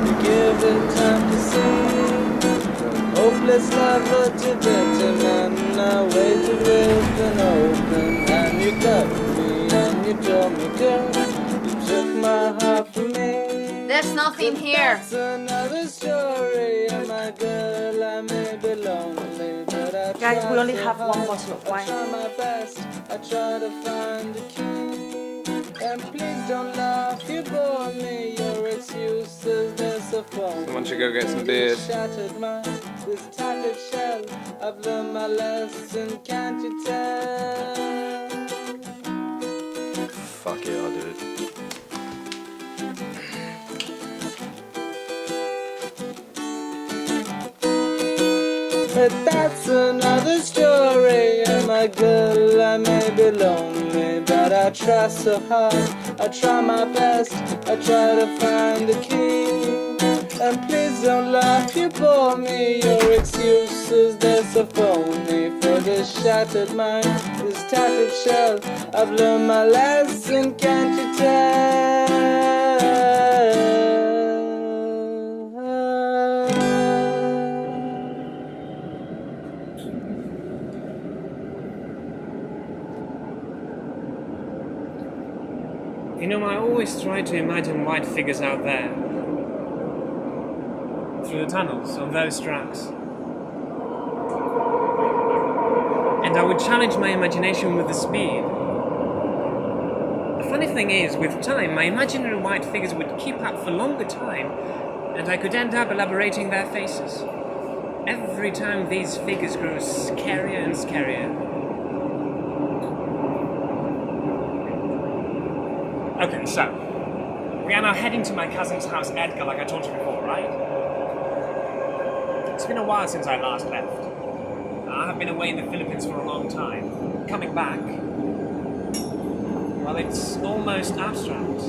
baby, give it time to see. Hopeless lover to better man, I waited with an open hand. You got me and you told me, girl, you took my heart from me. There's nothing here. That's another story, and my girl, I may be lonely, but I Guys, we only try so have one hard. bottle of I wine. try my best, I try to find the key. And please don't laugh, you bore me. Your excuses, they're so phony. Someone should go get some beers. Shattered mind, this tattered shell. I've learned my lesson, can't you tell? Fuck it, I'll do it. But that's another story. And my girl, I may be lonely, but I try so hard. I try my best, I try to find the key. And please don't laugh, you bore me. Your excuses, they're so phony. For this shattered mind, this tattered shell, I've learned my lesson, can't you tell? You know, I always try to imagine white figures out there, through the tunnels on those tracks. And I would challenge my imagination with the speed. The funny thing is, with time, my imaginary white figures would keep up for longer time, and I could end up elaborating their faces. Every time these figures grew scarier and scarier. Okay, so, we are now heading to my cousin's house, Edgar, like I told you before, right? It's been a while since I last left. I have been away in the Philippines for a long time. Coming back, well, it's almost abstract.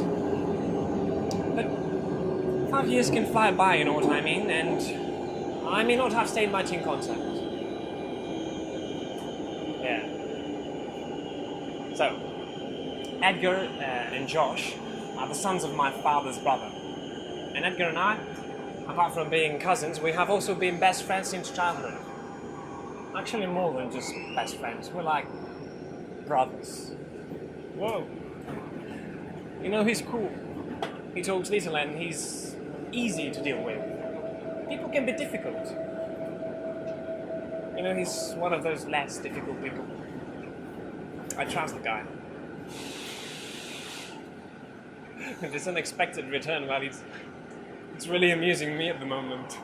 But 5 years can fly by, you know what I mean? And I may not have stayed much in contact. Yeah. So, Edgar and Josh are the sons of my father's brother. And Edgar and I, apart from being cousins, we have also been best friends since childhood. Actually, more than just best friends. We're like brothers. Whoa. You know, he's cool. He talks little and he's easy to deal with. People can be difficult. You know, he's one of those less difficult people. I trust the guy. This unexpected return, well, it's really amusing me at the moment.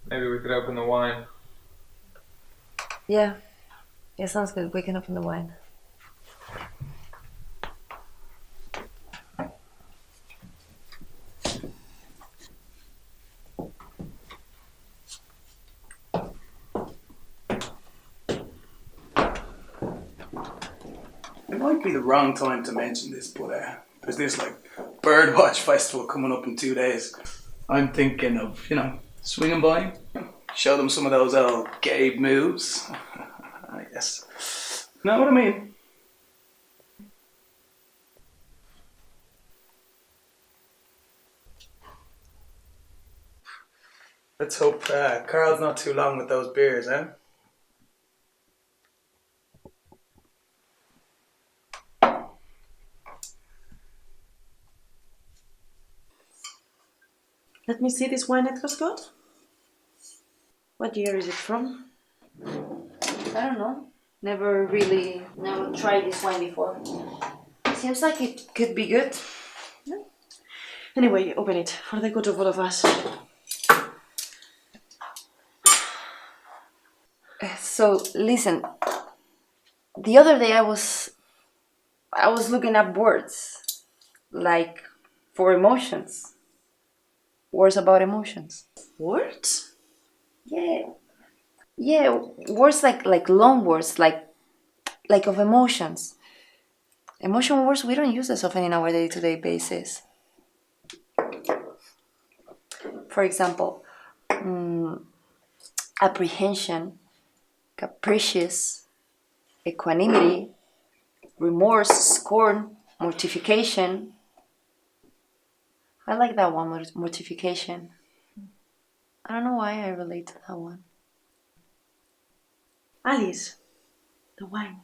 Maybe we could open the wine. Yeah, sounds good. We can open the wine. It might be the wrong time to mention this, but there's this like birdwatch festival coming up in 2 days. I'm thinking of, swinging by, show them some of those old gay moves, I guess. Know what I mean? Let's hope Carl's not too long with those beers, eh? Let me see this wine Edgar's got. What year is it from? I don't know. Never tried this wine before. Seems like it could be good. Yeah. Anyway, open it for the good of all of us. So listen, the other day I was looking up words, like for emotions. Words about emotions. Words? Yeah, words like long words, like of emotions. Emotion words we don't use as often in our day-to-day basis. For example, apprehension, capricious, equanimity, remorse, scorn, mortification. I like that one, mortification. I don't know why I relate to that one. Alice, the wine.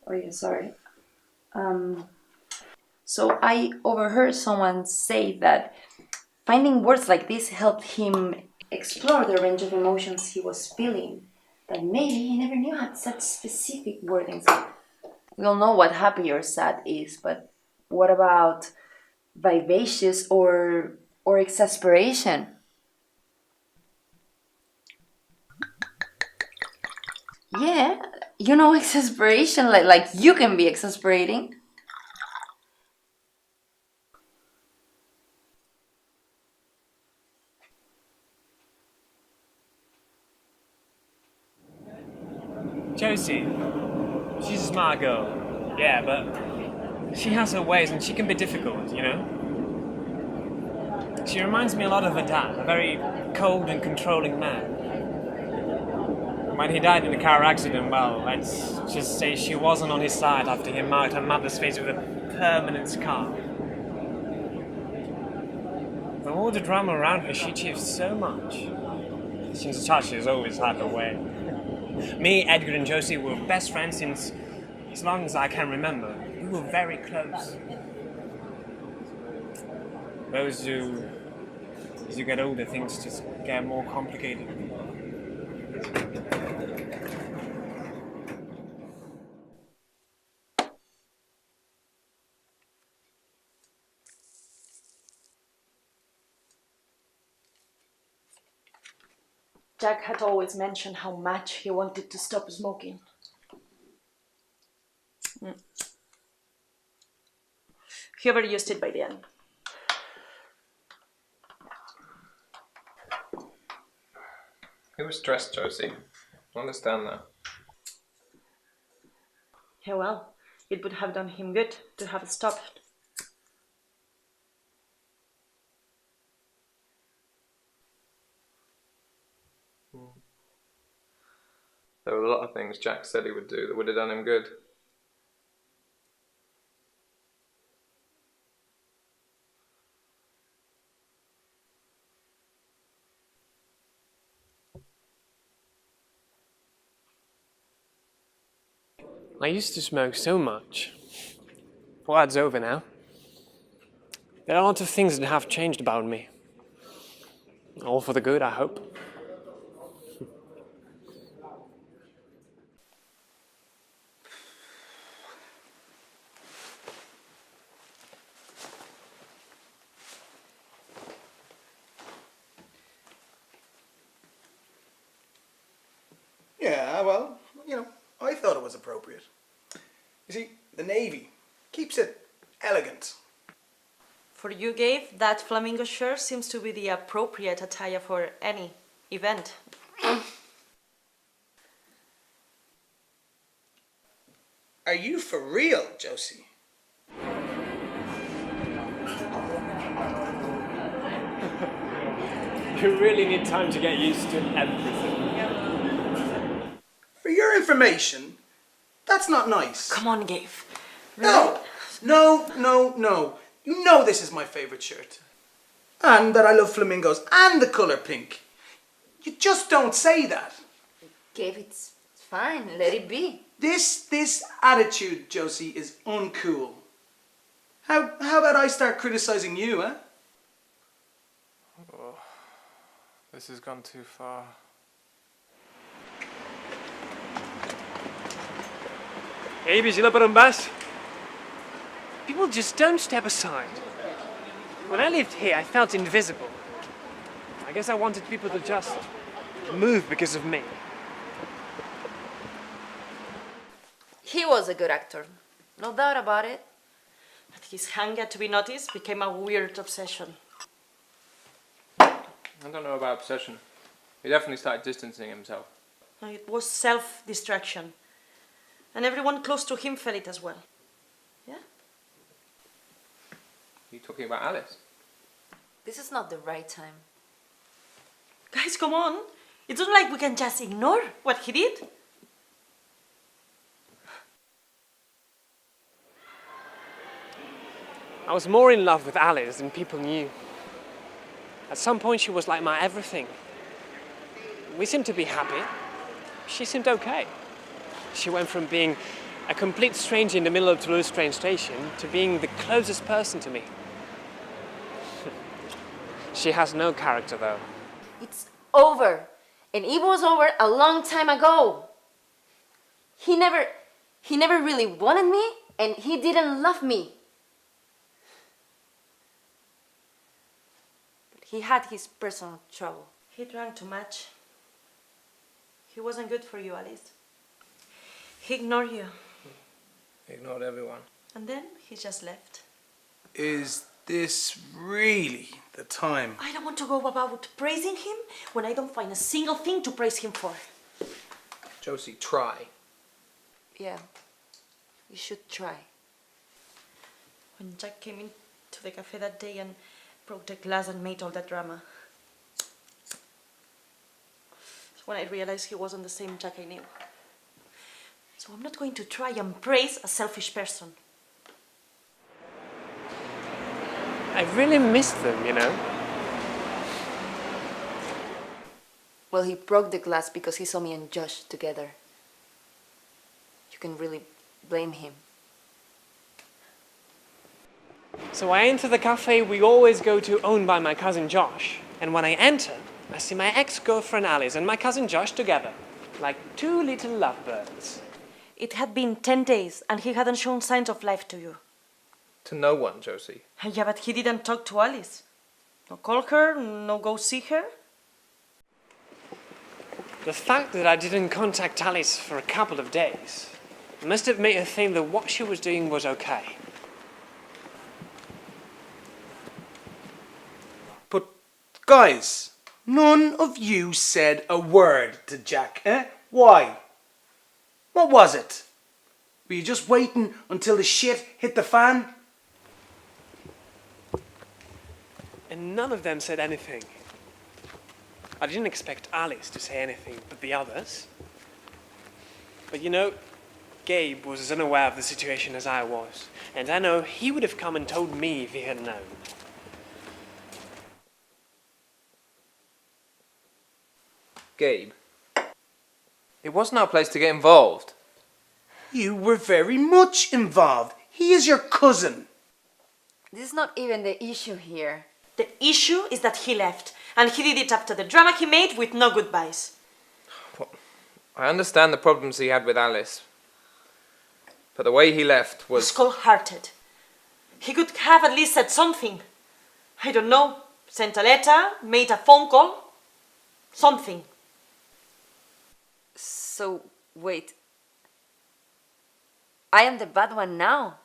Oh yeah, sorry. So I overheard someone say that finding words like this helped him explore the range of emotions he was feeling that maybe he never knew had such specific wordings. We all know what happy or sad is, but what about vivacious or exasperation? Yeah, you know exasperation, like you can be exasperating. Josie, she's a smart girl. Yeah, but she has her ways and she can be difficult, you know? She reminds me a lot of her dad, a very cold and controlling man. When he died in a car accident, well, let's just say she wasn't on his side after he marked her mother's face with a permanent scar. For all the drama around her, she achieved so much. Since a child, she's always had her way. Me, Edgar, and Josie were best friends since as long as I can remember. We were very close. But as you get older, things just get more complicated. Jack had always mentioned how much he wanted to stop smoking. He overused it by the end. He was stressed, Josie. I understand that. Yeah, well, it would have done him good to have stopped. There were a lot of things Jack said he would do that would have done him good. I used to smoke so much. Well, that's over now. There are a lot of things that have changed about me. All for the good, I hope. Yeah, well, I thought it was appropriate. You see, the Navy keeps it elegant. For you, Gabe, that flamingo shirt seems to be the appropriate attire for any event. Are you for real, Josie? You really need time to get used to everything. For your information, that's not nice. Come on, Gabe. No. You know this is my favourite shirt. And that I love flamingos and the colour pink. You just don't say that. Gabe, it's fine. Let it be. This attitude, Josie, is uncool. How about I start criticising you, eh? Oh, this has gone too far. Gabe, sila parambas. People just don't step aside. When I lived here, I felt invisible. I guess I wanted people to just move because of me. He was a good actor. No doubt about it. But his hunger to be noticed became a weird obsession. I don't know about obsession. He definitely started distancing himself. It was self-distraction. And everyone close to him felt it as well. Yeah? Are you talking about Alice? This is not the right time. Guys, come on. It's not like we can just ignore what he did. I was more in love with Alice than people knew. At some point, she was like my everything. We seemed to be happy. She seemed okay. She went from being a complete stranger in the middle of Toulouse train station to being the closest person to me. She has no character, though. It's over. And it was over a long time ago. He never really wanted me, and he didn't love me. But he had his personal trouble. He drank too much. He wasn't good for you, Alice. He ignored you. He ignored everyone. And then he just left. Is this really the time? I don't want to go about praising him when I don't find a single thing to praise him for. Josie, try. Yeah, you should try. When Jack came into the cafe that day and broke the glass and made all that drama. When I realized he wasn't the same Jack I knew. So I'm not going to try and praise a selfish person. I really missed them, you know. Well, he broke the glass because he saw me and Josh together. You can really blame him. So I enter the cafe we always go to, owned by my cousin Josh. And when I enter, I see my ex-girlfriend Alice and my cousin Josh together, like two little lovebirds. It had been 10 days and he hadn't shown signs of life to you. To no one, Josie. Yeah, but he didn't talk to Alice. No call her, no go see her. The fact that I didn't contact Alice for a couple of days must have made her think that what she was doing was okay. But, guys, none of you said a word to Jack, eh? Why? What was it? Were you just waiting until the shit hit the fan? And none of them said anything. I didn't expect Alice to say anything, but the others. But you know, Gabe was as unaware of the situation as I was, and I know he would have come and told me if he had known. Gabe. It wasn't our place to get involved. You were very much involved. He is your cousin. This is not even the issue here. The issue is that he left, and he did it after the drama he made with no goodbyes. Well, I understand the problems he had with Alice. But the way he left was... cold-hearted. He could have at least said something. I don't know, sent a letter, made a phone call, something. So, wait. I am the bad one now.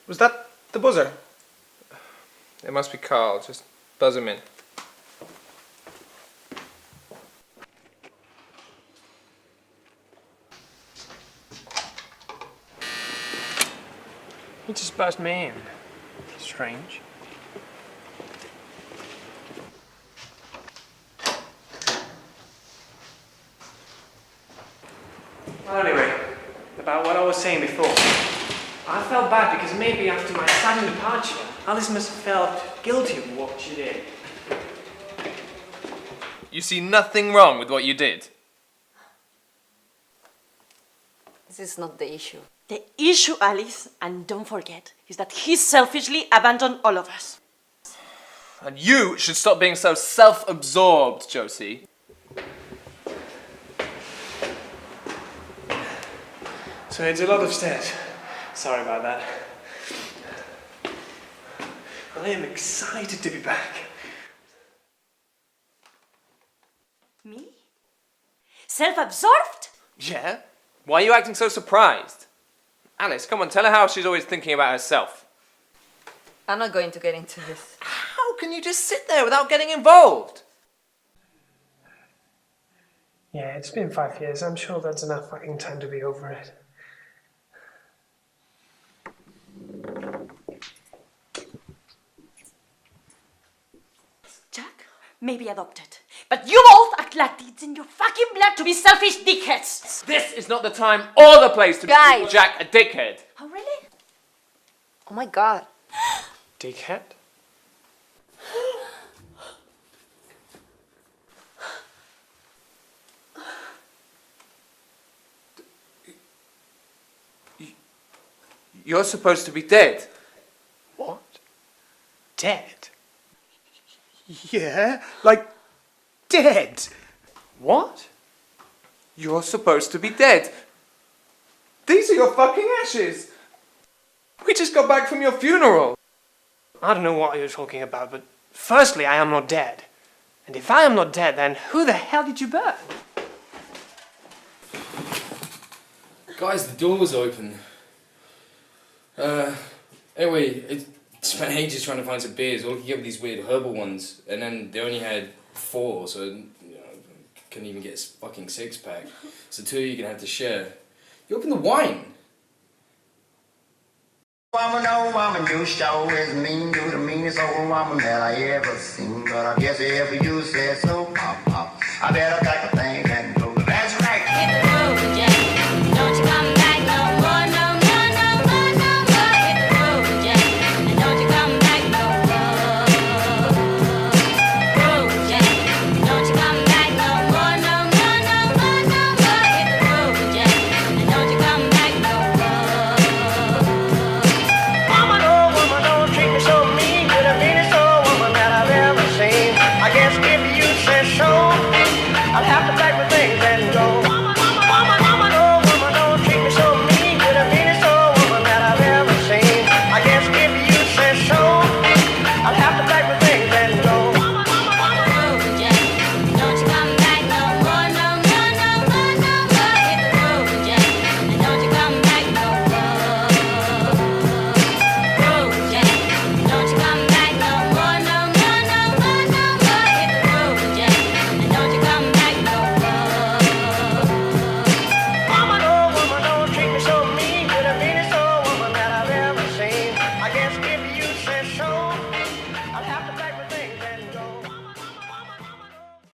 Was that the buzzer? It must be Carl. Just buzz him in. He just buzzed me in. Strange. Well, anyway, about what I was saying before. I felt bad because maybe after my sudden departure, Alice must have felt guilty of what she did. You see nothing wrong with what you did? This is not the issue. The issue, Alice, and don't forget, is that he selfishly abandoned all of us. And you should stop being so self-absorbed, Josie. So it's a lot of stairs. Sorry about that. I am excited to be back. Me? Self-absorbed? Yeah? Why are you acting so surprised? Alice, come on, tell her how she's always thinking about herself. I'm not going to get into this. How can you just sit there without getting involved? Yeah, it's been 5 years. I'm sure that's enough fucking time to be over it. Jack may be adopted, but you both act like it's in your fucking blood to be selfish dickheads. This is not the time or the place to Guys. call Jack a dickhead. Oh, really? Oh my god. Dickhead? You're supposed to be dead. What? Dead? Yeah, like dead. What? You're supposed to be dead. These are your fucking ashes. We just got back from your funeral. I don't know what you're talking about, but firstly, I am not dead. And if I am not dead, then who the hell did you burn? Guys, the door was open. Anyway, it spent ages trying to find some beers. All we could get were these weird herbal ones, and then they only had 4, so couldn't even get a fucking 6-pack. So 2 you're gonna have to share. You open the wine. I'm a new show is mean, do the meanest old woman that I ever seen. But I guess if you said so, I better pack a